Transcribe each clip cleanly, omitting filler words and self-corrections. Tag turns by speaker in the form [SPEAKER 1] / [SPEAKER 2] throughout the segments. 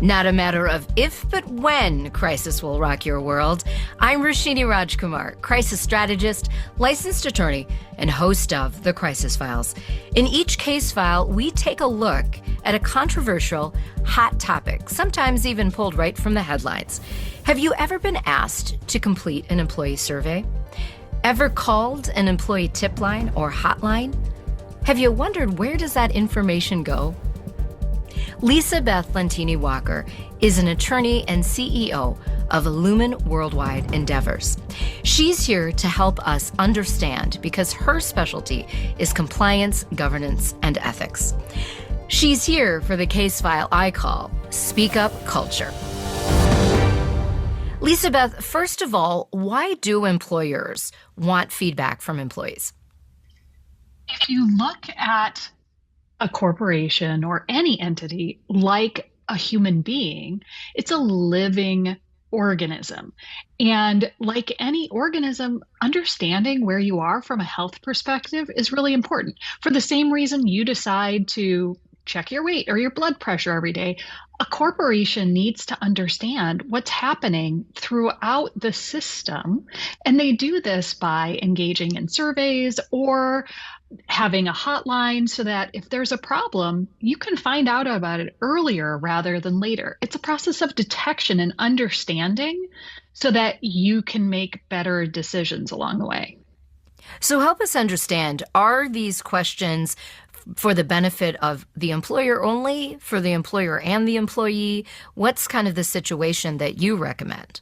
[SPEAKER 1] Not a matter of if, but when crisis will rock your world. I'm Roshini Rajkumar, crisis strategist, licensed attorney, and host of The Crisis Files. In each case file, we take a look at a controversial, hot topic, sometimes even pulled right from the headlines. Have you ever been asked to complete an employee survey? Ever called an employee tip line or hotline? Have you wondered where does that information go? Beth Lentini Walker is an attorney and CEO of Lumen Worldwide Endeavors. She's here to help us understand because her specialty is compliance, governance, and ethics. She's here for the case file I call Speak Up Culture. Beth, first of all, why do employers want feedback from employees?
[SPEAKER 2] If you look at a corporation or any entity like a human being, it's a living organism. And like any organism, understanding where you are from a health perspective is really important. For the same reason you decide to check your weight or your blood pressure every day, a corporation needs to understand what's happening throughout the system. And they do this by engaging in surveys or having a hotline so that if there's a problem, you can find out about it earlier rather than later. It's a process of detection and understanding so that you can make better decisions along the way.
[SPEAKER 1] So help us understand, are these questions for the benefit of the employer only, for the employer and the employee? What's kind of the situation that you recommend?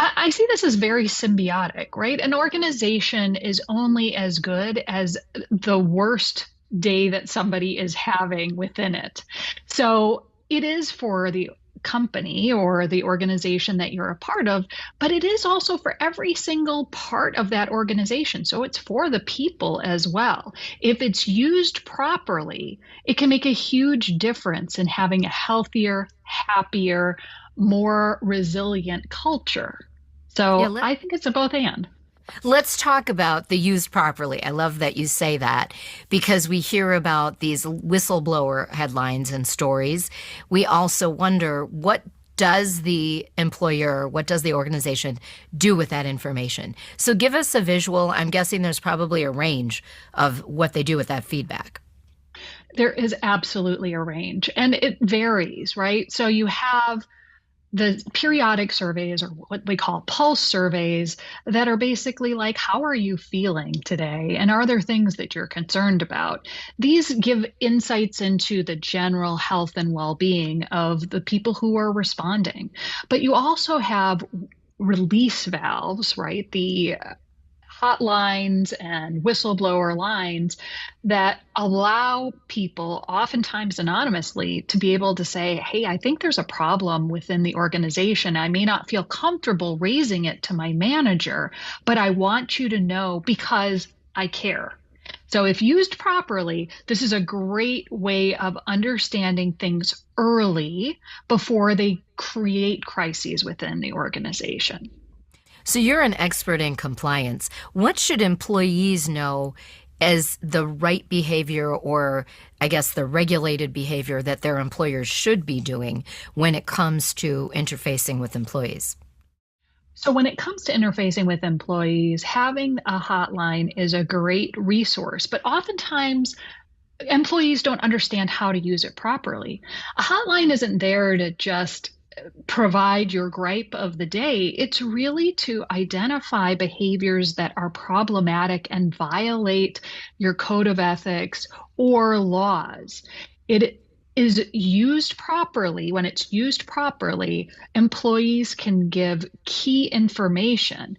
[SPEAKER 2] I see this as very symbiotic, right? An organization is only as good as the worst day that somebody is having within it. So it is for the company or the organization that you're a part of, but it is also for every single part of that organization. So it's for the people as well. If it's used properly, it can make a huge difference in having a healthier, happier, more resilient culture. So I think it's a both and.
[SPEAKER 1] Let's talk about the used properly. I love that you say that because we hear about these whistleblower headlines and stories. We also wonder, what does the employer, what does the organization do with that information? So give us a visual. I'm guessing there's probably a range of what they do with that feedback.
[SPEAKER 2] There is absolutely a range, and it varies, right? So you have the periodic surveys, or what we call pulse surveys, that are basically like, how are you feeling today? And are there things that you're concerned about? These give insights into the general health and well-being of the people who are responding. But you also have release valves, right? The hotlines and whistleblower lines that allow people, oftentimes anonymously, to be able to say, hey, I think there's a problem within the organization. I may not feel comfortable raising it to my manager, but I want you to know because I care. So if used properly, this is a great way of understanding things early before they create crises within the organization.
[SPEAKER 1] So you're an expert in compliance. What should employees know as the right behavior, or I guess the regulated behavior that their employers should be doing when it comes to interfacing with employees?
[SPEAKER 2] So when it comes to interfacing with employees, having a hotline is a great resource, but oftentimes employees don't understand how to use it properly. A hotline isn't there to just provide your gripe of the day. It's really to identify behaviors that are problematic and violate your code of ethics or laws. It is used properly. When it's used properly, employees can give key information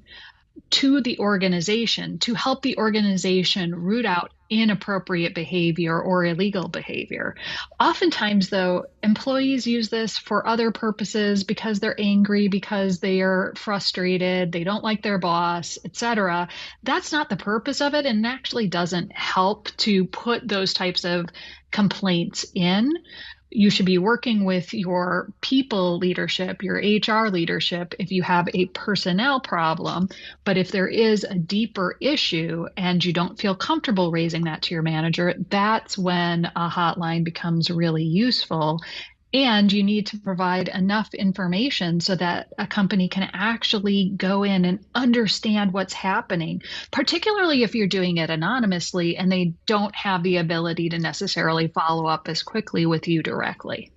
[SPEAKER 2] to the organization to help the organization root out inappropriate behavior or illegal behavior. Oftentimes, though, employees use this for other purposes because they're angry, because they are frustrated, they don't like their boss, etc. That's not the purpose of it, and actually doesn't help to put those types of complaints in. You should be working with your people leadership, your HR leadership, if you have a personnel problem. But if there is a deeper issue and you don't feel comfortable raising that to your manager, that's when a hotline becomes really useful. And you need to provide enough information so that a company can actually go in and understand what's happening, particularly if you're doing it anonymously and they don't have the ability to necessarily follow up as quickly with you directly.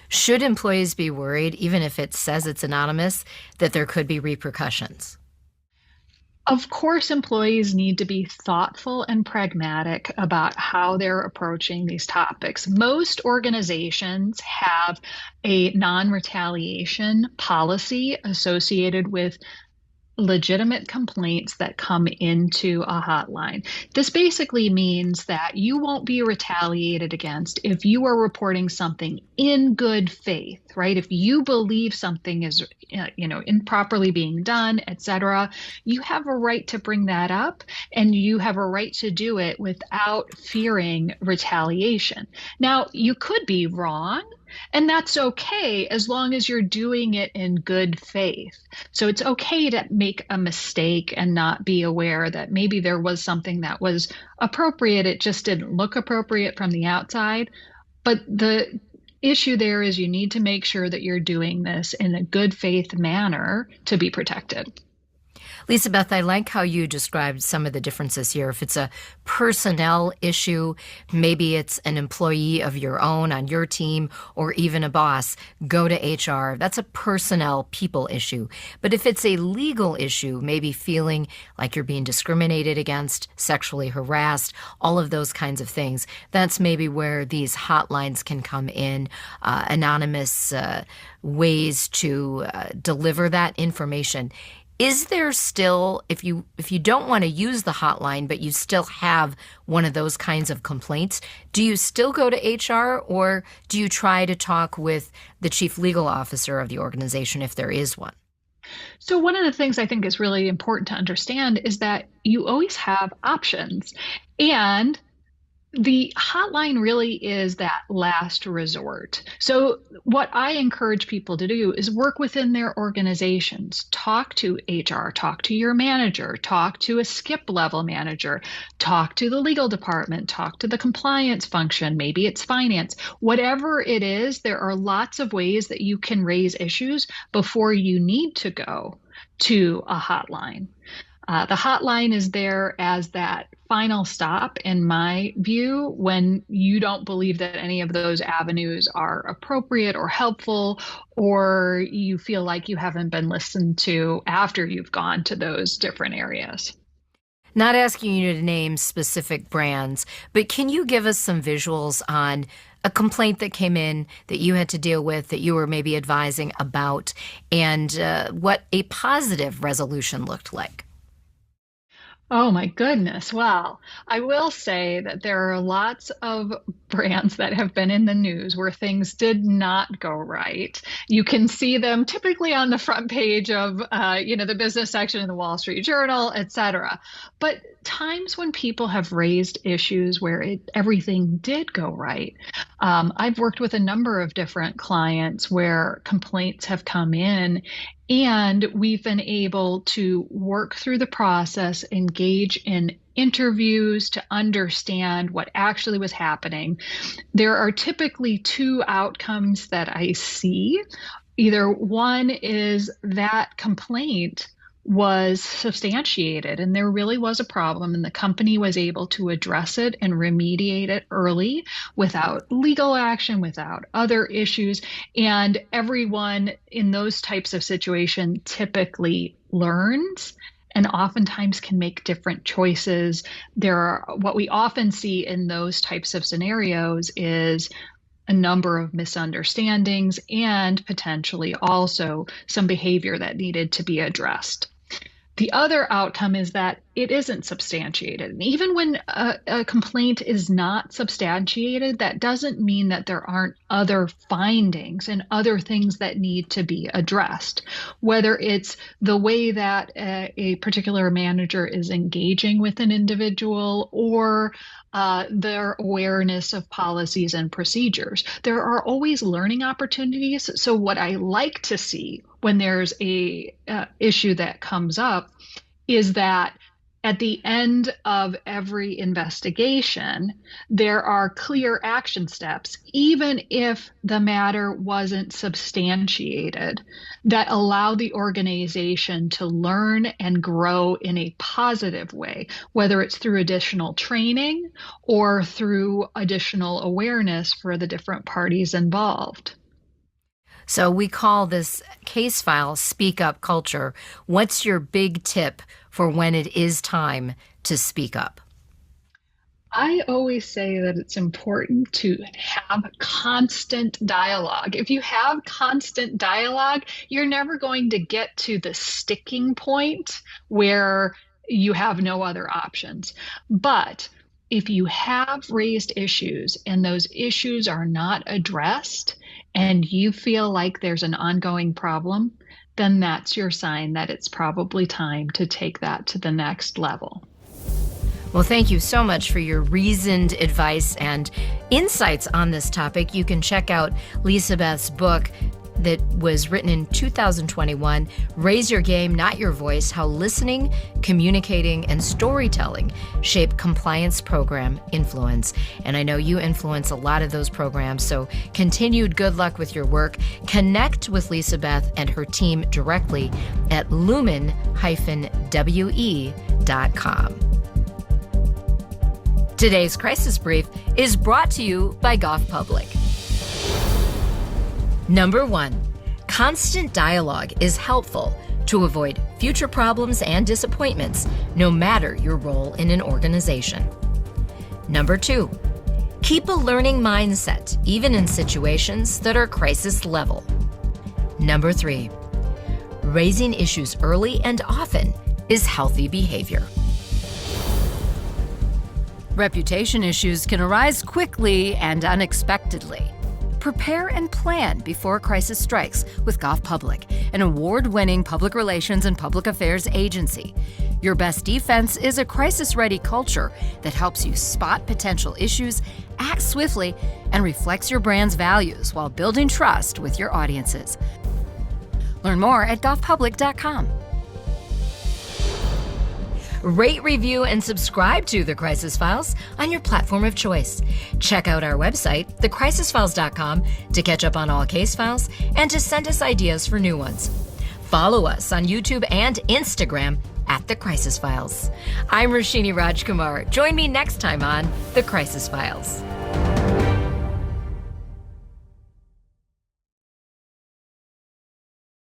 [SPEAKER 1] Should employees be worried, even if it says it's anonymous, that there could be repercussions?
[SPEAKER 2] Of course, employees need to be thoughtful and pragmatic about how they're approaching these topics. Most organizations have a non-retaliation policy associated with legitimate complaints that come into a hotline. This basically means that you won't be retaliated against if you are reporting something in good faith, right? If you believe something is, improperly being done, etc., you have a right to bring that up, and you have a right to do it without fearing retaliation. Now, you could be wrong, and that's okay as long as you're doing it in good faith. So it's okay to make a mistake and not be aware that maybe there was something that was appropriate. It just didn't look appropriate from the outside. But the issue there is you need to make sure that you're doing this in a good faith manner to be protected.
[SPEAKER 1] Lisa Beth, I like how you described some of the differences here. If it's a personnel issue, maybe it's an employee of your own on your team or even a boss, go to HR. That's a personnel people issue. But if it's a legal issue, maybe feeling like you're being discriminated against, sexually harassed, all of those kinds of things, that's maybe where these hotlines can come in, anonymous ways to deliver that information. Is there still, if you don't want to use the hotline, but you still have one of those kinds of complaints, do you still go to HR, or do you try to talk with the chief legal officer of the organization if there is one?
[SPEAKER 2] So one of the things I think is really important to understand is that you always have options. And the hotline really is that last resort. So what I encourage people to do is work within their organizations, talk to HR, talk to your manager, talk to a skip level manager, talk to the legal department, talk to the compliance function, maybe it's finance. Whatever it is, there are lots of ways that you can raise issues before you need to go to a hotline. The hotline is there as that final stop, in my view, when you don't believe that any of those avenues are appropriate or helpful, or you feel like you haven't been listened to after you've gone to those different areas.
[SPEAKER 1] Not asking you to name specific brands, but can you give us some visuals on a complaint that came in that you had to deal with, that you were maybe advising about, and what a positive resolution looked like?
[SPEAKER 2] Oh my goodness. Well, I will say that there are lots of brands that have been in the news where things did not go right. You can see them typically on the front page of, the business section in the Wall Street Journal, et cetera. But times when people have raised issues where everything did go right. I've worked with a number of different clients where complaints have come in, and we've been able to work through the process, engage in interviews to understand what actually was happening. There are typically two outcomes that I see. Either one is that complaint was substantiated and there really was a problem, and the company was able to address it and remediate it early without legal action, without other issues. And everyone in those types of situations typically learns and oftentimes can make different choices. What we often see in those types of scenarios is a number of misunderstandings and potentially also some behavior that needed to be addressed. The other outcome is that it isn't substantiated. And even when a complaint is not substantiated, that doesn't mean that there aren't other findings and other things that need to be addressed, whether it's the way that a particular manager is engaging with an individual or their awareness of policies and procedures. There are always learning opportunities. So what I like to see when there's a issue that comes up is that At the end of every investigation, there are clear action steps, even if the matter wasn't substantiated, that allow the organization to learn and grow in a positive way, whether it's through additional training or through additional awareness for the different parties involved.
[SPEAKER 1] So we call this case file speak up culture. What's your big tip for when it is time to speak up?
[SPEAKER 2] I always say that it's important to have constant dialogue. If you have constant dialogue, you're never going to get to the sticking point where you have no other options. But if you have raised issues and those issues are not addressed and you feel like there's an ongoing problem, then that's your sign that it's probably time to take that to the next level.
[SPEAKER 1] Well, thank you so much for your reasoned advice and insights on this topic. You can check out Lisa Beth's book that was written in 2021, Raise Your Game, Not Your Voice, How Listening, Communicating, and Storytelling Shape Compliance Program Influence. And I know you influence a lot of those programs, so continued good luck with your work. Connect with Lisa Beth and her team directly at lumen-we.com. Today's Crisis Brief is brought to you by Goff Public. Number 1, constant dialogue is helpful to avoid future problems and disappointments, no matter your role in an organization. Number 2, keep a learning mindset, even in situations that are crisis level. Number 3, raising issues early and often is healthy behavior. Reputation issues can arise quickly and unexpectedly. Prepare and plan before a crisis strikes with Goff Public, an award-winning public relations and public affairs agency. Your best defense is a crisis-ready culture that helps you spot potential issues, act swiftly, and reflects your brand's values while building trust with your audiences. Learn more at goffpublic.com. Rate, review, and subscribe to The Crisis Files on your platform of choice. Check out our website, thecrisisfiles.com, to catch up on all case files and to send us ideas for new ones. Follow us on YouTube and Instagram at The Crisis Files. I'm Roshini Rajkumar. Join me next time on The Crisis Files.